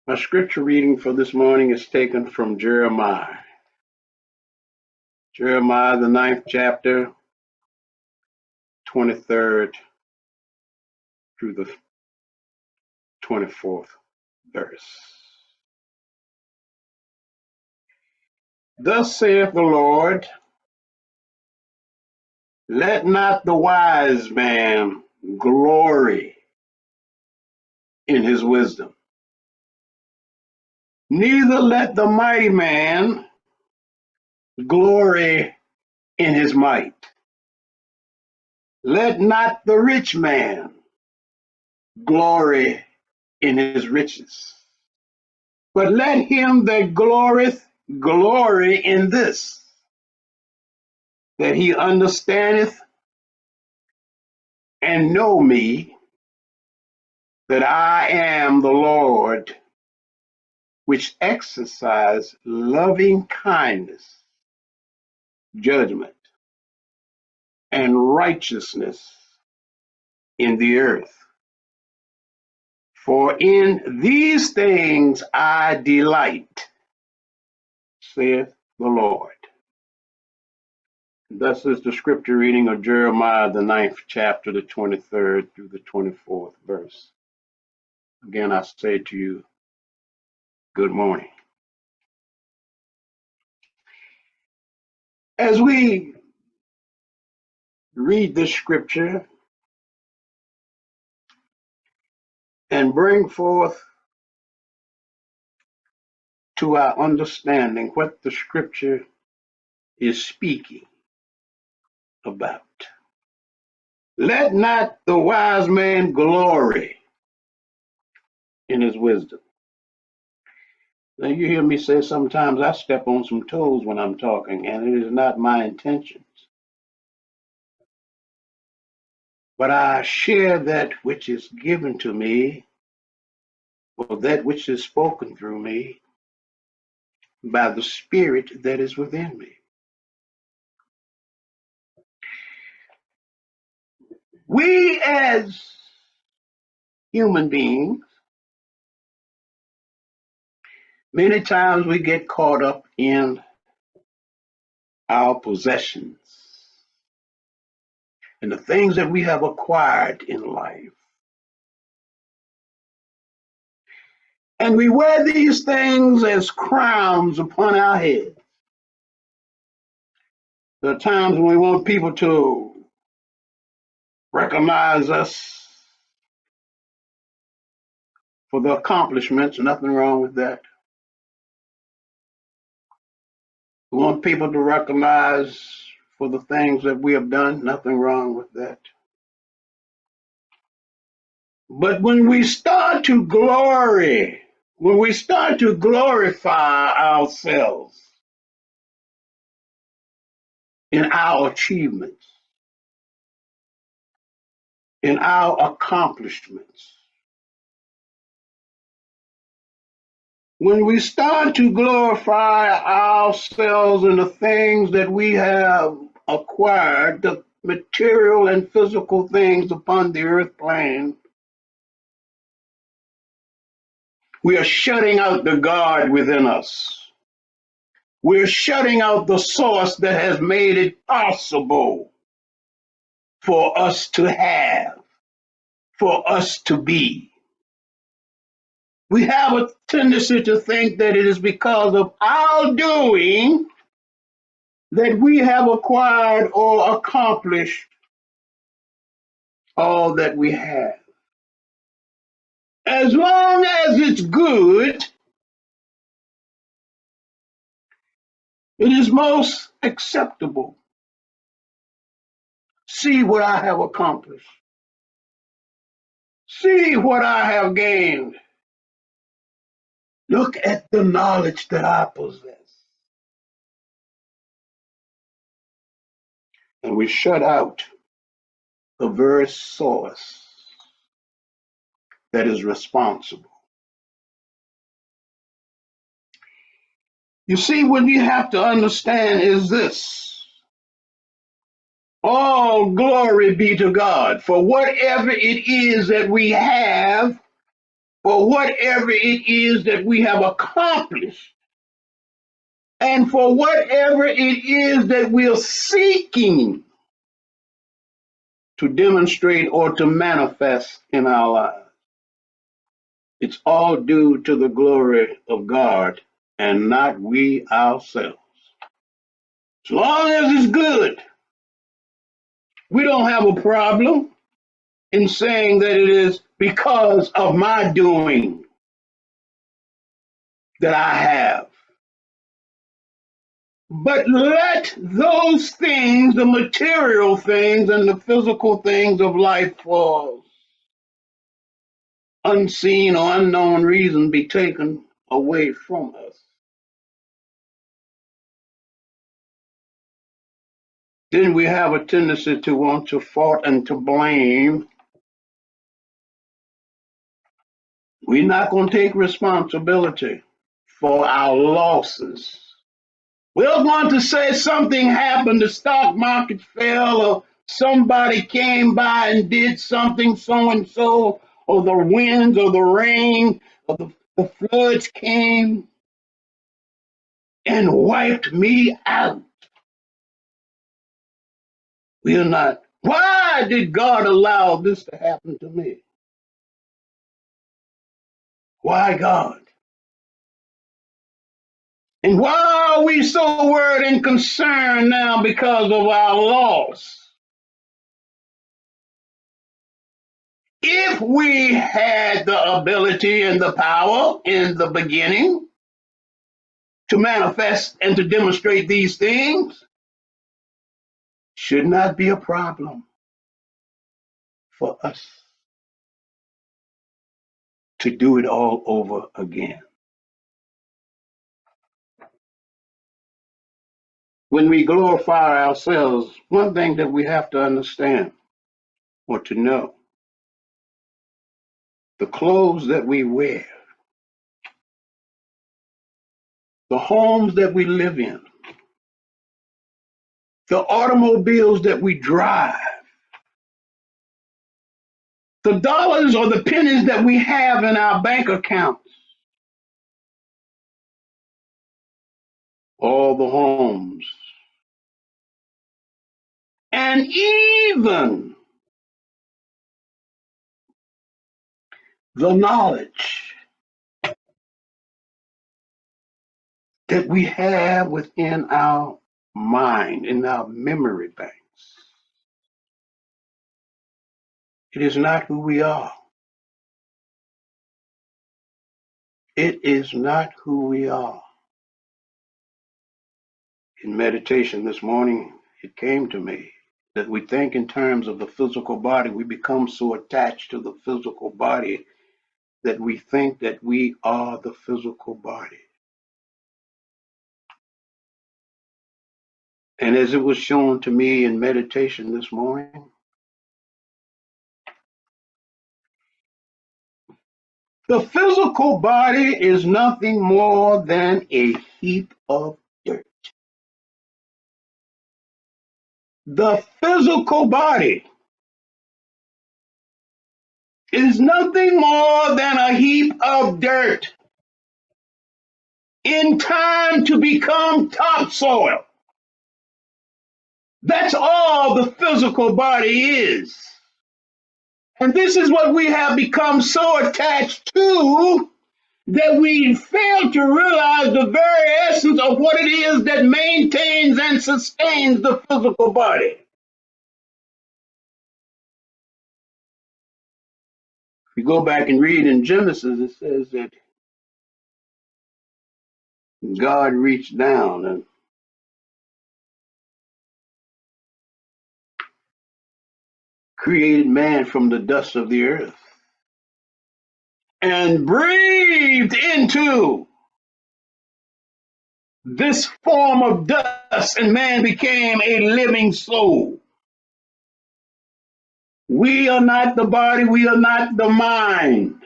My scripture reading for this morning is taken from Jeremiah. Jeremiah, the 9th chapter, 23rd through the 24th verse. Thus saith the Lord, let not the wise man glory in his wisdom, neither let the mighty man glory in his might. Let not the rich man glory in his riches, but let him that glorieth glory in this, that he understandeth and know me, that I am the Lord, which exercise loving kindness, judgment, and righteousness in the earth. For in these things I delight, saith the Lord. Thus is the scripture reading of Jeremiah, the 9th chapter, the 23rd through the 24th verse. Again, I say to you, good morning. As we read this scripture and bring forth to our understanding what the scripture is speaking about. Let not the wise man glory in his wisdom. Now, you hear me say sometimes I step on some toes when I'm talking, and it is not my intentions. But I share that which is given to me, or that which is spoken through me, by the Spirit that is within me. We as human beings, many times we get caught up in our possessions and the things that we have acquired in life. And we wear these things as crowns upon our head. There are times when we want people to recognize us for the accomplishments, nothing wrong with that. We want people to recognize for the things that we have done, nothing wrong with that. But when we start to glory, when we start to glorify ourselves in our achievements, in our accomplishments, when we start to glorify ourselves in the things that we have acquired, the material and physical things upon the earth plane, we are shutting out the God within us. We're shutting out the source that has made it possible for us to have, for us to be. We have a tendency to think that it is because of our doing that we have acquired or accomplished all that we have. As long as it's good, it is most acceptable. See what I have accomplished. See what I have gained. Look at the knowledge that I possess. And we shut out the very source that is responsible. You see, what you have to understand is this. All glory be to God for whatever it is that we have for whatever it is that we have accomplished, and for whatever it is that we're seeking to demonstrate or to manifest in our lives. It's all due to the glory of God and not we ourselves. As long as it's good, we don't have a problem in saying that it is because of my doing that I have. But let those things, the material things and the physical things of life for unseen or unknown reason be taken away from us. Then we have a tendency to want to fault and to blame. We're not going to take responsibility for our losses. We're going to say something happened, the stock market fell, or somebody came by and did something so and so, or the winds, or the rain, or the floods came and wiped me out. We're not. Why did God allow this to happen to me? Why, God? And why are we so worried and concerned now because of our loss? If we had the ability and the power in the beginning to manifest and to demonstrate these things, should not be a problem for us to do it all over again. When we glorify ourselves, one thing that we have to understand or to know, the clothes that we wear, the homes that we live in, the automobiles that we drive, the dollars or the pennies that we have in our bank accounts, all the homes, and even the knowledge that we have within our mind, in our memory banks. It is not who we are. It is not who we are. In meditation this morning, it came to me that we think in terms of the physical body. We become so attached to the physical body that we think that we are the physical body. And as it was shown to me in meditation this morning, the physical body is nothing more than a heap of dirt. The physical body is nothing more than a heap of dirt in time to become topsoil. That's all the physical body is. And this is what we have become so attached to that we fail to realize the very essence of what it is that maintains and sustains the physical body. If you go back and read in Genesis, it says that God reached down and created man from the dust of the earth and breathed into this form of dust, and man became a living soul. We are not the body, we are not the mind.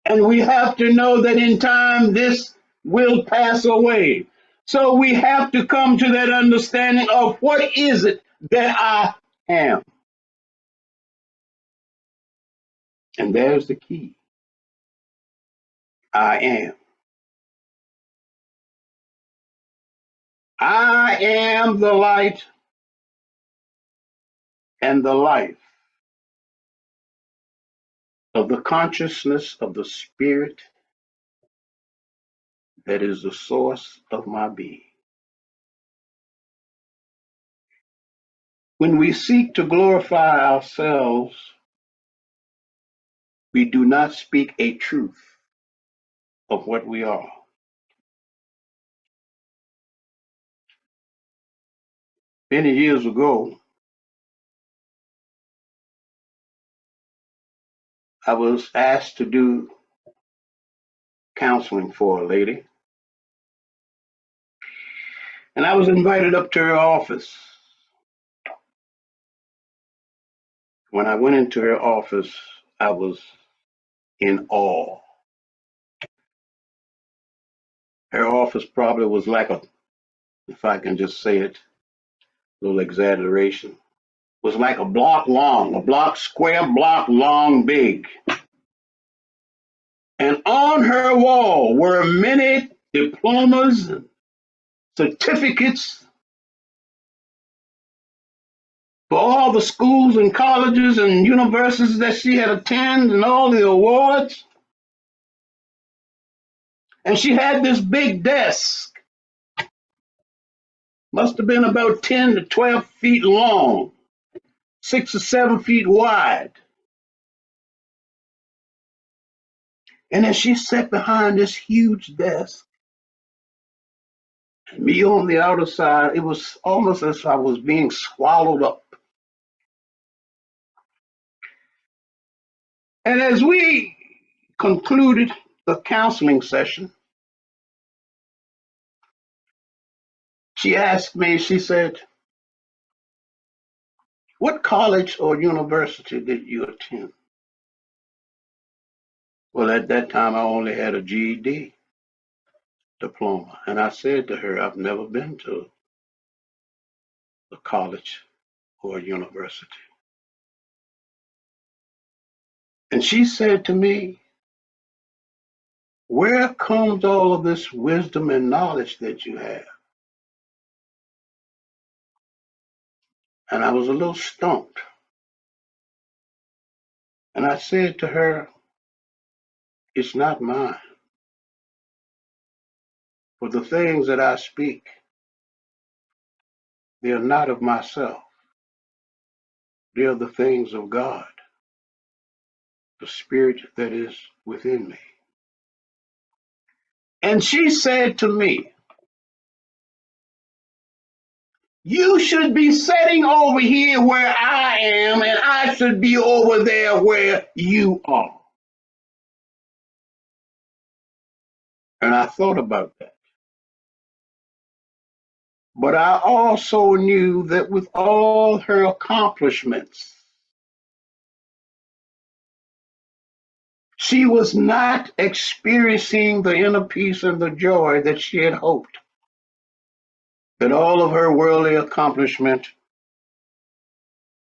And we have to know that in time this will pass away. So we have to come to that understanding of what is it that I am. And And there's the key. I am. I am the light and the life of the consciousness of the spirit that is the source of my being. When we seek to glorify ourselves, we do not speak a truth of what we are. Many years ago, I was asked to do counseling for a lady, and I was invited up to her office. When I went into her office, I was in awe. Her office probably was like a, if I can just say it, a little exaggeration, was like a block long, a block square, block long, big. And on her wall were many diplomas and certificates for all the schools and colleges and universities that she had attended and all the awards. And she had this big desk, must have been about 10 to 12 feet long, 6 or 7 feet wide. And as she sat behind this huge desk, and me on the outer side, it was almost as if I was being swallowed up. And as we concluded the counseling session, she asked me, she said, "What college or university did you attend?" Well, at that time, I only had a GED diploma. And I said to her, "I've never been to a college or a university." And she said to me, "Where comes all of this wisdom and knowledge that you have?" And I was a little stumped. And I said to her, "It's not mine. For the things that I speak, they are not of myself. They are the things of God, the spirit that is within me." And she said to me, "You should be sitting over here where I am, and I should be over there where you are." And I thought about that. But I also knew that with all her accomplishments, she was not experiencing the inner peace and the joy that she had hoped that all of her worldly accomplishment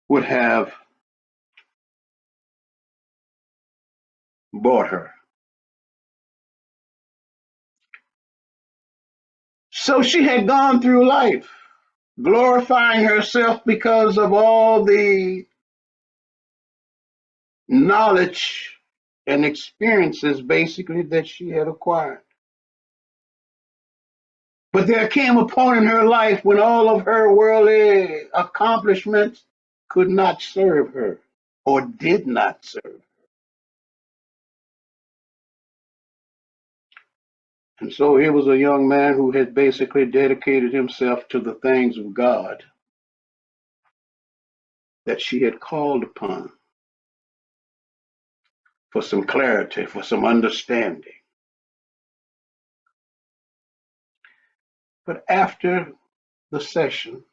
would have brought her. So she had gone through life glorifying herself because of all the knowledge and experiences basically that she had acquired. But there came a point in her life when all of her worldly accomplishments could not serve her or did not serve. And so here was a young man who had basically dedicated himself to the things of God that she had called upon for some clarity, for some understanding. But after the session,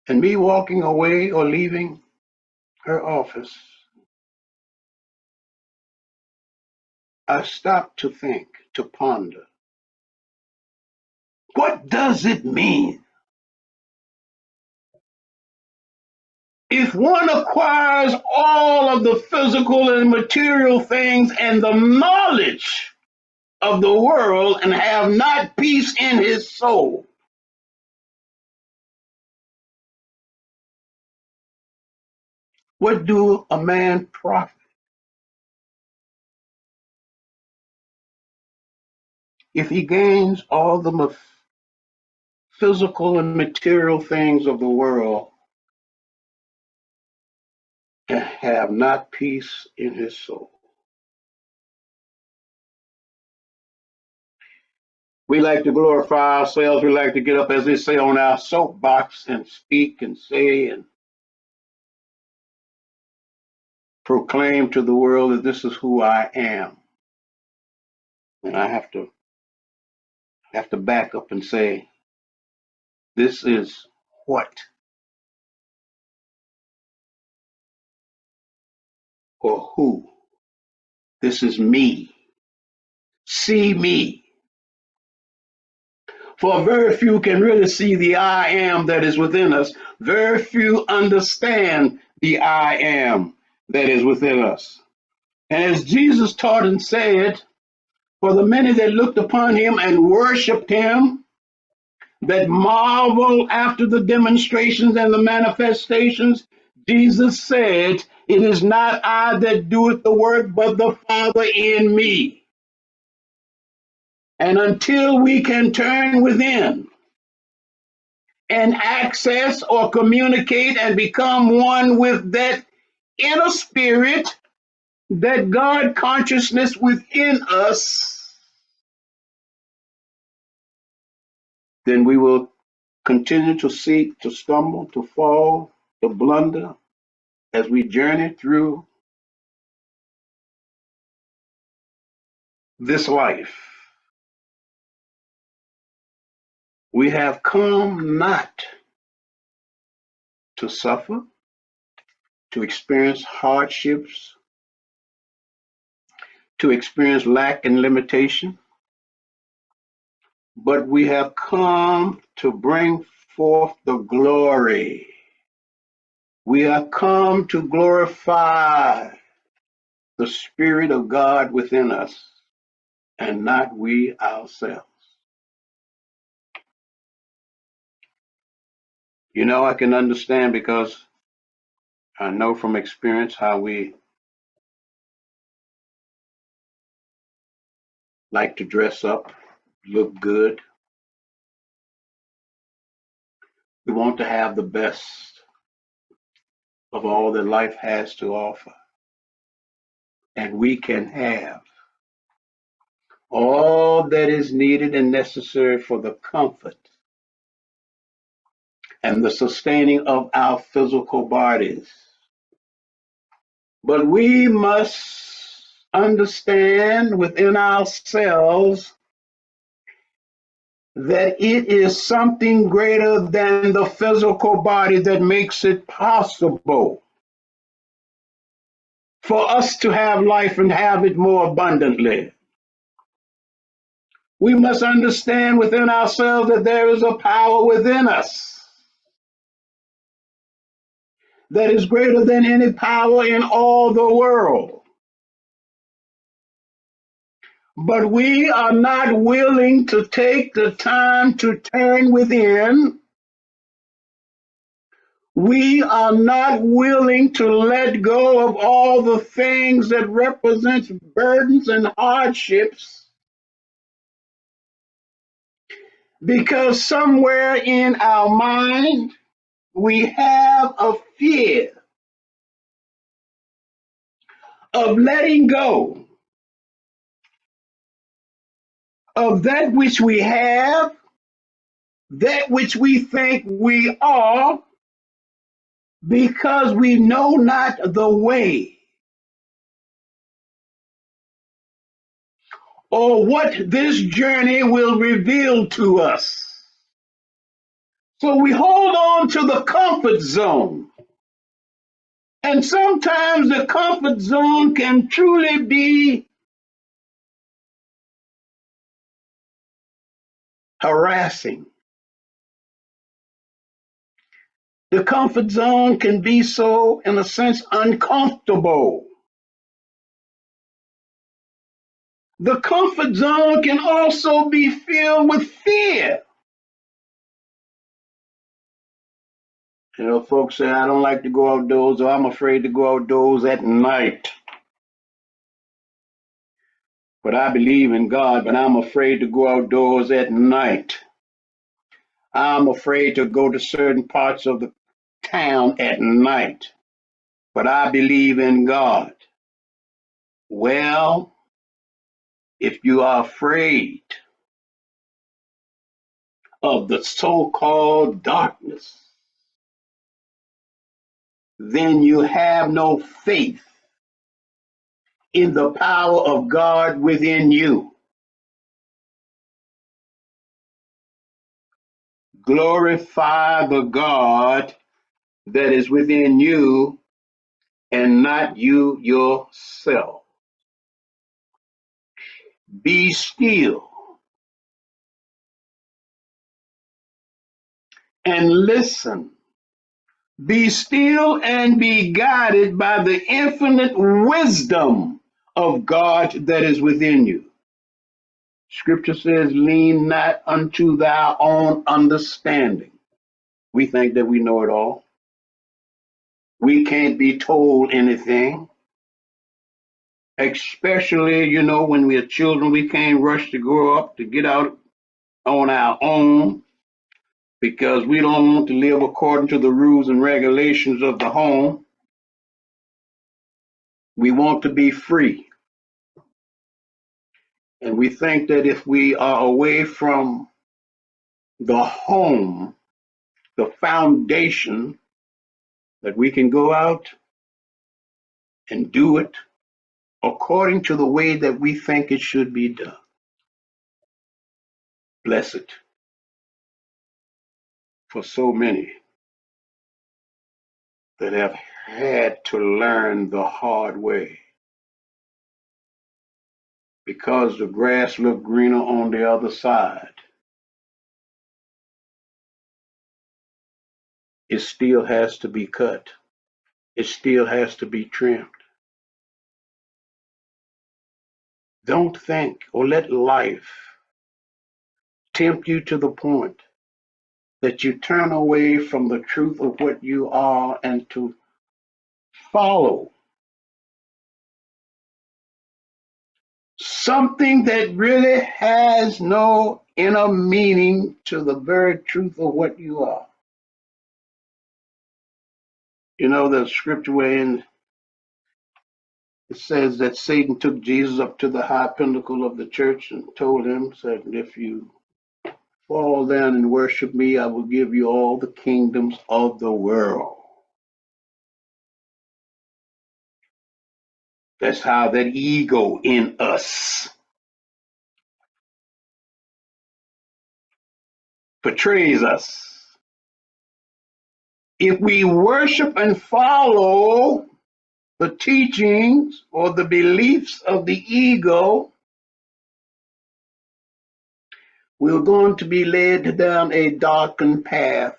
and me walking away or leaving her office, I stopped to think, to ponder. What does it mean If one acquires all of the physical and material things and the knowledge of the world and have not peace in his soul, what do a man profit if he gains all the physical and material things of the world and have not peace in his soul? We like to glorify ourselves. We like to get up, as they say, on our soapbox and speak and say and proclaim to the world that this is who I am. And I have to back up and say, this is what or who. This is me. See me. For very few can really see the I am that is within us. Very few understand the I am that is within us. And as Jesus taught and said, for the many that looked upon him and worshiped him, that marvel after the demonstrations and the manifestations, Jesus said, it is not I that doeth the work, but the Father in me. And until we can turn within and access or communicate and become one with that inner spirit, that God consciousness within us, then we will continue to seek, to stumble, to fall, to blunder as we journey through this life. We have come not to suffer, to experience hardships, to experience lack and limitation, but we have come to bring forth the glory. We have come to glorify the Spirit of God within us and not we ourselves. You know, I can understand because I know from experience how we like to dress up, look good. We want to have the best of all that life has to offer. And we can have all that is needed and necessary for the comfort and the sustaining of our physical bodies. But we must understand within ourselves that it is something greater than the physical body that makes it possible for us to have life and have it more abundantly. We must understand within ourselves that there is a power within us that is greater than any power in all the world. But we are not willing to take the time to turn within. We are not willing to let go of all the things that represent burdens and hardships because somewhere in our mind we have a fear of letting go of that which we have, that which we think we are, because we know not the way or what this journey will reveal to us. So we hold on to the comfort zone. And sometimes the comfort zone can truly be harassing. The comfort zone can be so, in a sense, uncomfortable. The comfort zone can also be filled with fear. You know, folks say, I don't like to go outdoors, or I'm afraid to go outdoors at night. But I believe in God, but I'm afraid to go outdoors at night. I'm afraid to go to certain parts of the town at night, but I believe in God. Well, if you are afraid of the so called darkness, then you have no faith in the power of God within you. Glorify the God that is within you and not you yourself. Be still and listen. Be still and be guided by the infinite wisdom of God that is within you. Scripture says, lean not unto thy own understanding. We think that we know it all. We can't be told anything, especially, you know, when we're children, we can't rush to grow up to get out on our own because we don't want to live according to the rules and regulations of the home. We want to be free. And we think that if we are away from the home, the foundation, that we can go out and do it according to the way that we think it should be done. Blessed for so many that have had to learn the hard way because the grass looked greener on the other side. It still has to be cut. It still has to be trimmed. Don't think or let life tempt you to the point that you turn away from the truth of what you are and to follow something that really has no inner meaning to the very truth of what you are. You know, the scripture wherein it says that Satan took Jesus up to the high pinnacle of the church and told him, said, if you fall down and worship me, I will give you all the kingdoms of the world. That's how that ego in us portrays us. If we worship and follow the teachings or the beliefs of the ego, we're going to be led down a darkened path.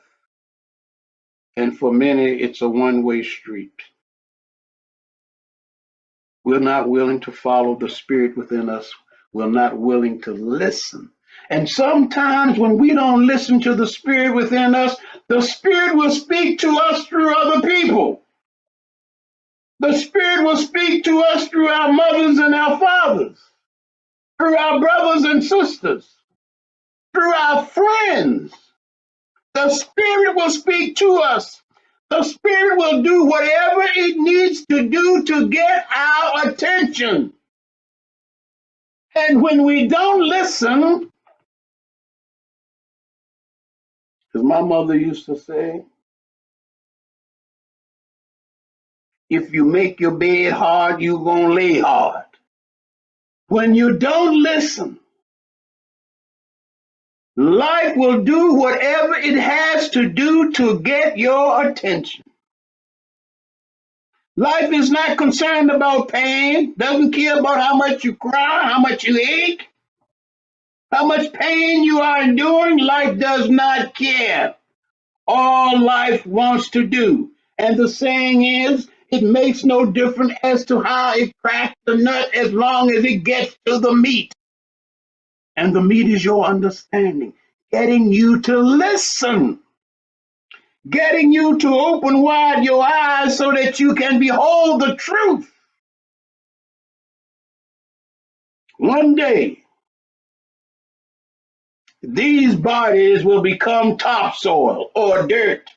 And for many, it's a one-way street. We're not willing to follow the spirit within us. We're not willing to listen. And sometimes when we don't listen to the spirit within us, the spirit will speak to us through other people. The spirit will speak to us through our mothers and our fathers, through our brothers and sisters, through our friends. The spirit will speak to us. The spirit will do whatever it needs to do to get our attention. And when we don't listen, as my mother used to say, if you make your bed hard, you're going to lay hard. When you don't listen, life will do whatever it has to do to get your attention. Life is not concerned about pain, doesn't care about how much you cry, how much you ache, how much pain you are enduring. Life does not care. all life wants to do. And the saying is, it makes no difference as to how it cracks the nut as long as it gets to the meat. And the meat is your understanding, getting you to listen, getting you to open wide your eyes so that you can behold the truth. One day, these bodies will become topsoil or dirt.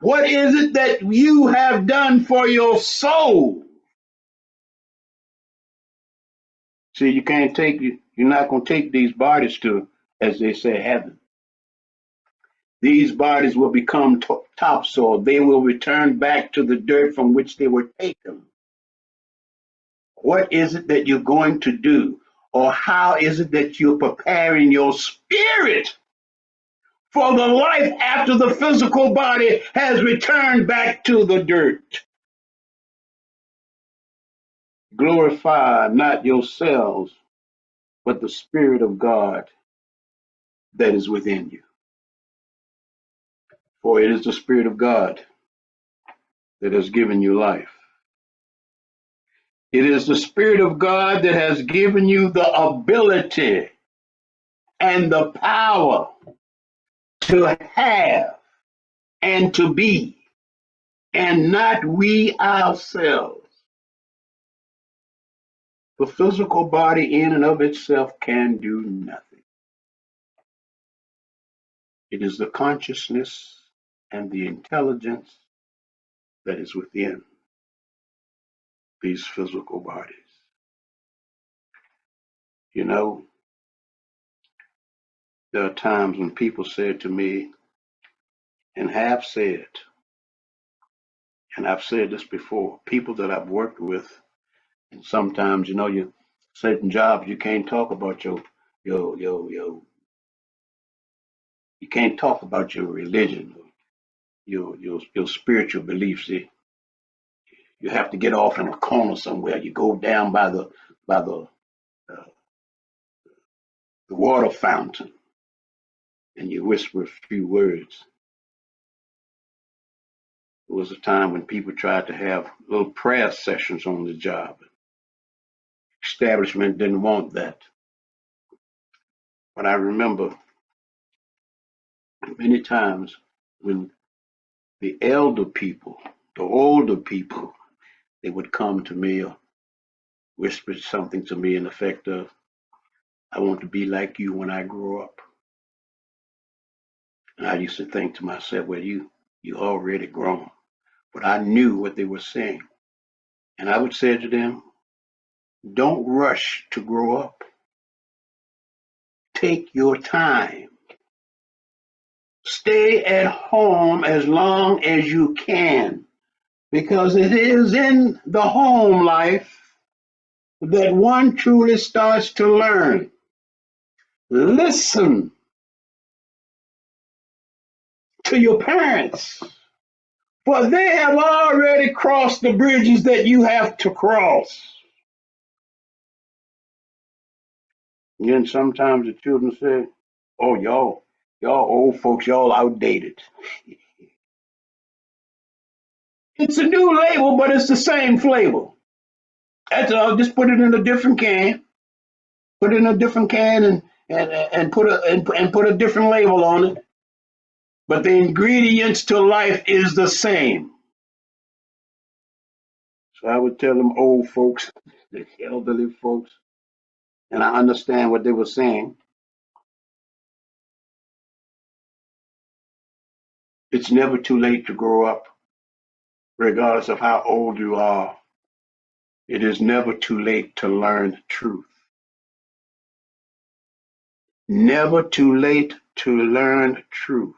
What is it that you have done for your soul? See, you're not going to take these bodies to, as they say, heaven. These bodies will become topsoil. They will return back to the dirt from which they were taken. What is it that you're going to do? Or how is it that you're preparing your spirit for the life after the physical body has returned back to the dirt? Glorify not yourselves, but the Spirit of God that is within you. For it is the Spirit of God that has given you life. It is the Spirit of God that has given you the ability and the power to have and to be, and not we ourselves. The physical body in and of itself can do nothing. It is the consciousness and the intelligence that is within these physical bodies. You know, there are times when people said to me, and have said, and I've said this before, people that I've worked with, and sometimes, you certain jobs you can't talk about your you can't talk about your religion, your spiritual beliefs. You have to get off in a corner somewhere. You go down by uh, the water fountain and you whisper a few words. There was a time when people tried to have little prayer sessions on the job. Establishment didn't want that. But I remember many times when the elder people, the older people, they would come to me or whisper something to me in effect of, I want to be like you when I grow up. And I used to think to myself, well, you already grown. But I knew what they were saying. And I would say to them, don't rush to grow up. Take your time. Stay at home as long as you can, because it is in the home life that one truly starts to learn. Listen to your parents, for they have already crossed the bridges that you have to cross. And sometimes the children say, oh, y'all old folks, y'all outdated. It's a new label, but it's the same flavor. That's all. Just put it in a different can. Put it in a different can and put a different label on it. But the ingredients to life is the same. So I would tell them old folks, the elderly folks, and I understand what they were saying. It's never too late to grow up, regardless of how old you are. It is never too late to learn truth. Never too late to learn truth.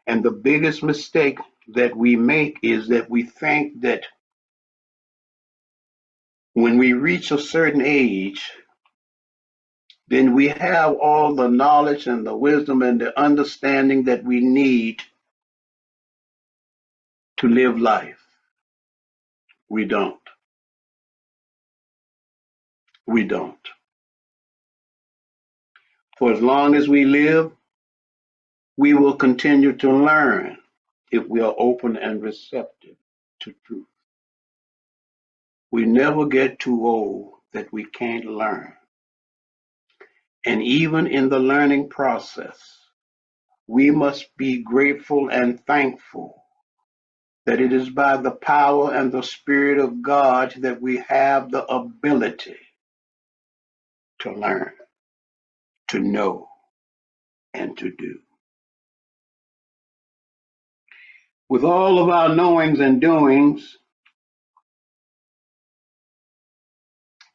And the biggest mistake that we make is that we think that when we reach a certain age, then we have all the knowledge and the wisdom and the understanding that we need to live life. We don't. We don't. For as long as we live, We will continue to learn if we are open and receptive to truth. We never get too old that we can't learn. And even in the learning process, we must be grateful and thankful that it is by the power and the Spirit of God that we have the ability to learn, to know, and to do. With all of our knowings and doings,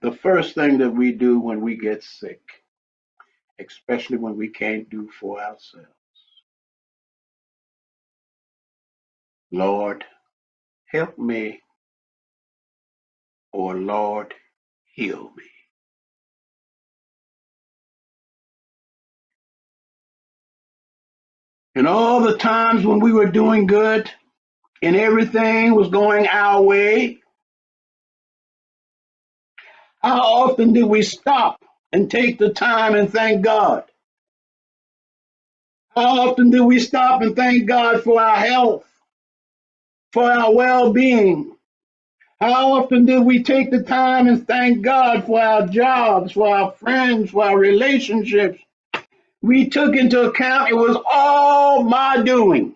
the first thing that we do when we get sick, especially when we can't do for ourselves, Lord, help me, or Lord, heal me. And all the times when we were doing good and everything was going our way, how often did we stop and take the time and thank God? How often did we stop and thank God for our health, for our well-being? How often did we take the time and thank God for our jobs, for our friends, for our relationships? We took into account it was all my doing.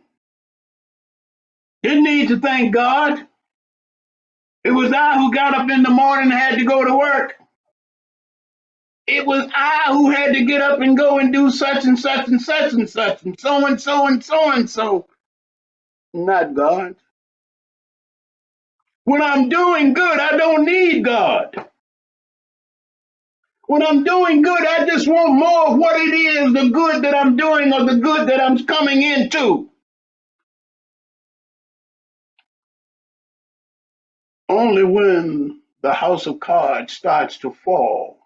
Didn't need to thank God. It was I who got up in the morning and had to go to work. It was I who had to get up and go and do such and such and such and such and so and so and so and so. Not God. When I'm doing good, I don't need God. When I'm doing good, I just want more of what it is, the good that I'm doing or the good that I'm coming into. Only when the house of cards starts to fall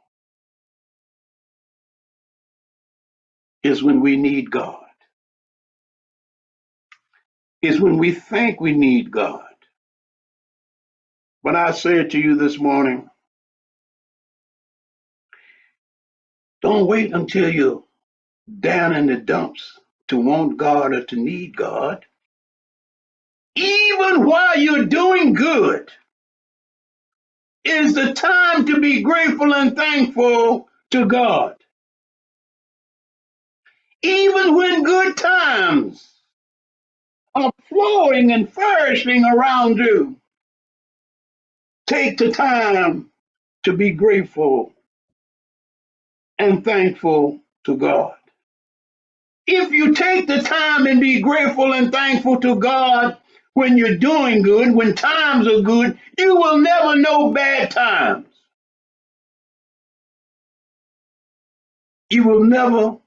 is when we need God. Is when we think we need God. But I say it to you this morning, don't wait until you're down in the dumps to want God or to need God. Even while you're doing good is the time to be grateful and thankful to God. Even when good times are flowing and flourishing around you, take the time to be grateful and thankful to God. If you take the time and be grateful and thankful to God when you're doing good, when times are good, you will never know bad times. You will never,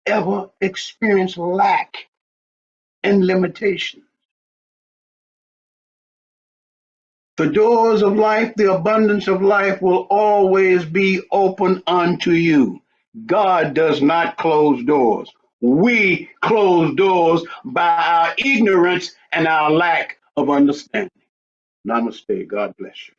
ever experience lack and limitation. The doors of life, the abundance of life will always be open unto you. God does not close doors. We close doors by our ignorance and our lack of understanding. Namaste. God bless you.